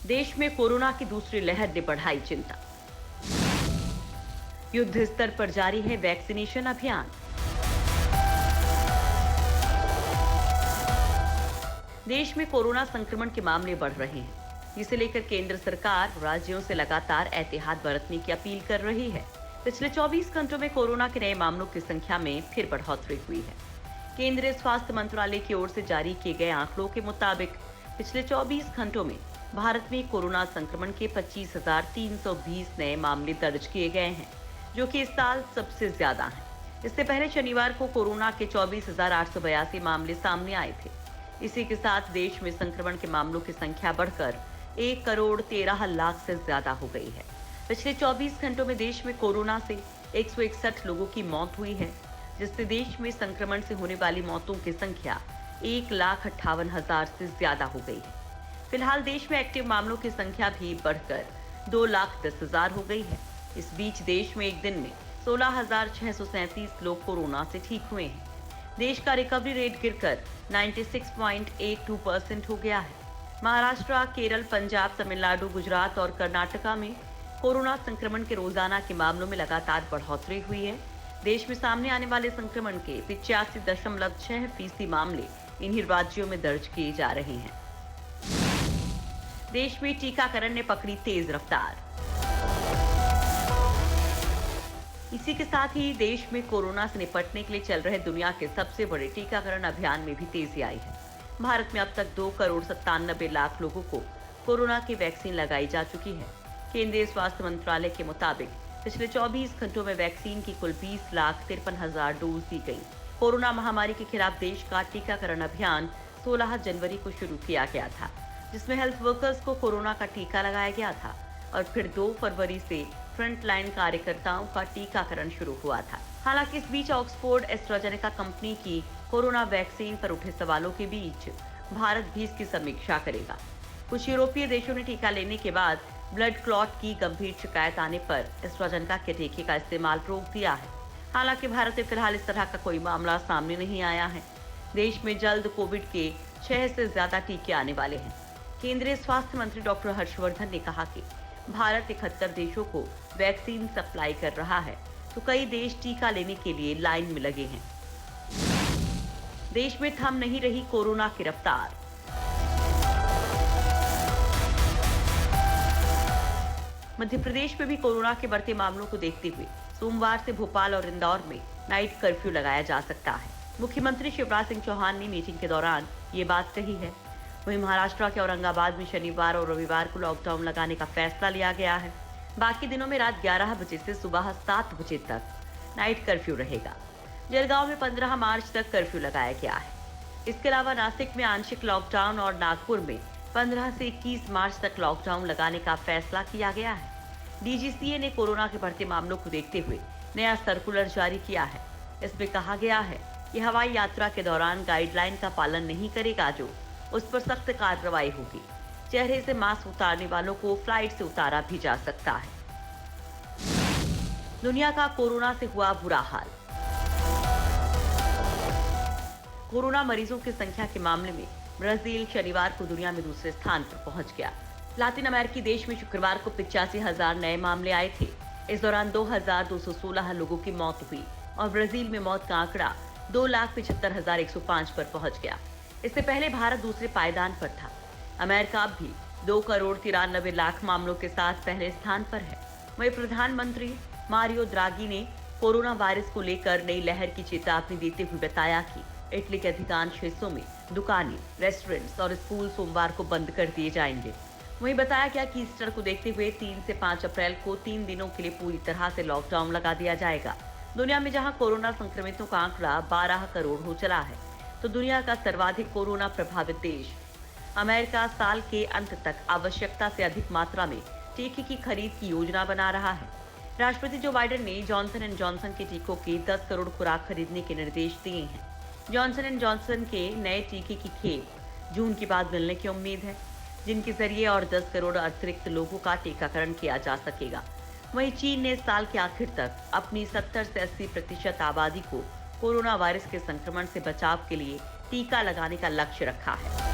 देश में कोरोना की दूसरी लहर ने बढ़ाई चिंता। युद्ध स्तर पर जारी है वैक्सीनेशन अभियान। देश में कोरोना संक्रमण के मामले बढ़ रहे हैं, जिसे लेकर केंद्र सरकार राज्यों से लगातार एहतियात बरतने की अपील कर रही है। पिछले 24 घंटों में कोरोना के नए मामलों की संख्या में फिर बढ़ोतरी हुई है। केंद्रीय स्वास्थ्य मंत्रालय की ओर से जारी किए गए आंकड़ों के मुताबिक पिछले 24 घंटों में भारत में कोरोना संक्रमण के 25,320 नए मामले दर्ज किए गए हैं, जो कि इस साल सबसे ज्यादा हैं। इससे पहले शनिवार को कोरोना के 24,882 मामले सामने आए थे। इसी के साथ देश में संक्रमण के मामलों की संख्या बढ़कर 1,13,00,000 से ज्यादा हो गई है। पिछले 24 घंटों में देश में कोरोना से 161 लोगों की मौत हुई है, जिससे देश में संक्रमण से होने वाली मौतों की संख्या 1,58,000 से ज्यादा हो गई है। फिलहाल देश में एक्टिव मामलों की संख्या भी बढ़कर 2,10,000 हो गई है। इस बीच देश में एक दिन में 16,637 लोग कोरोना से ठीक हुए हैं। देश का रिकवरी रेट गिरकर 96.82% हो गया है। महाराष्ट्र, केरल, पंजाब, तमिलनाडु, गुजरात और कर्नाटका में कोरोना संक्रमण के रोजाना के मामलों में लगातार बढ़ोतरी हुई है। देश में सामने आने वाले संक्रमण के 85.6% मामले इन्हीं राज्यों में दर्ज किए जा रहे हैं। देश में टीकाकरण ने पकड़ी तेज रफ्तार। इसी के साथ ही देश में कोरोना से निपटने के लिए चल रहे दुनिया के सबसे बड़े टीकाकरण अभियान में भी तेजी आई है। भारत में अब तक 2,97,00,000 लोगों को कोरोना की वैक्सीन लगाई जा चुकी है। केंद्रीय स्वास्थ्य मंत्रालय के मुताबिक पिछले 24 घंटों में वैक्सीन की कुल 20,53,000 डोज दी गई। कोरोना महामारी के खिलाफ देश का टीकाकरण अभियान 16 जनवरी को शुरू किया गया था, जिसमें हेल्थ वर्कर्स को कोरोना का टीका लगाया गया था और फिर 2 फरवरी से फ्रंटलाइन कार्यकर्ताओं का टीकाकरण शुरू हुआ था। हालांकि इस बीच ऑक्सफोर्ड एस्ट्राजेनेका कंपनी की कोरोना वैक्सीन पर उठे सवालों के बीच भारत भी इसकी समीक्षा करेगा। कुछ यूरोपीय देशों ने टीका लेने के बाद ब्लड क्लॉट की गंभीर शिकायत आने पर एस्ट्राजेनेका के टीके का इस्तेमाल रोक दिया है। हालांकि भारत में फिलहाल इस तरह का कोई मामला सामने नहीं आया है। देश में जल्द कोविड के 6 से ज्यादा टीके आने वाले हैं। केंद्रीय स्वास्थ्य मंत्री डॉक्टर हर्षवर्धन ने कहा कि भारत 71 देशों को वैक्सीन सप्लाई कर रहा है, तो कई देश टीका लेने के लिए लाइन में लगे हैं। देश में थम नहीं रही कोरोना की रफ्तार। मध्य प्रदेश में भी कोरोना के बढ़ते मामलों को देखते हुए सोमवार से भोपाल और इंदौर में नाइट कर्फ्यू लगाया जा सकता है। मुख्यमंत्री शिवराज सिंह चौहान ने मीटिंग के दौरान ये बात कही है। वहीं महाराष्ट्र के औरंगाबाद में शनिवार और रविवार को लॉकडाउन लगाने का फैसला लिया गया है। बाकी दिनों में रात 11 बजे से सुबह 7 बजे तक नाइट कर्फ्यू रहेगा। जलगांव में 15 मार्च तक कर्फ्यू लगाया गया है। इसके अलावा नासिक में आंशिक लॉकडाउन और नागपुर में 15 से 21 मार्च तक लॉकडाउन लगाने का फैसला किया गया है। डीजीसीए ने कोरोना के बढ़ते मामलों को देखते हुए नया सर्कुलर जारी किया है। इसमें कहा गया है कि हवाई यात्रा के दौरान गाइडलाइन का पालन नहीं करेगा जो उस पर सख्त कार्रवाई होगी। चेहरे से मास्क उतारने वालों को फ्लाइट से उतारा भी जा सकता है। दुनिया का कोरोना से हुआ बुरा हाल। कोरोना मरीजों की संख्या के मामले में ब्राजील शनिवार को दुनिया में दूसरे स्थान पर पहुंच गया। लातिन अमेरिकी देश में शुक्रवार को 85,000 नए मामले आए थे। इस दौरान 2,216 लोगों की मौत हुई और ब्राजील में मौत का आंकड़ा 2,75,105 पर पहुंच गया। इससे पहले भारत दूसरे पायदान पर था। अमेरिका अब भी 2,93,00,000 मामलों के साथ पहले स्थान पर है। वहीं प्रधानमंत्री मारियो द्रागी ने कोरोना वायरस को लेकर नई लहर की चेतावनी देते हुए बताया कि इटली के अधिकांश हिस्सों में दुकानें, रेस्टोरेंट्स और स्कूल सोमवार को बंद कर दिए जाएंगे। वहीं बताया गया कि ईस्टर को देखते हुए 3 से 5 अप्रैल को 3 दिनों के लिए पूरी तरह से लॉकडाउन लगा दिया जाएगा। दुनिया में जहां कोरोना संक्रमितों का आंकड़ा 12 करोड़ हो चला है, तो दुनिया का सर्वाधिक कोरोना प्रभावित देश अमेरिका साल के अंत तक आवश्यकता से अधिक मात्रा में टीके की खरीद की योजना बना रहा है। राष्ट्रपति जो बाइडेन ने जॉनसन एंड जॉनसन के टीकों के 10 करोड़ खुराक खरीदने के निर्देश दिए हैं। जॉनसन एंड जॉनसन के नए टीके की खेप जून के बाद मिलने की उम्मीद है, जिनके जरिए और 10 करोड़ अतिरिक्त लोगों का टीकाकरण किया जा सकेगा। वहीं चीन ने इस साल के आखिर तक अपनी 70 से 80% आबादी को कोरोना वायरस के संक्रमण से बचाव के लिए टीका लगाने का लक्ष्य रखा है।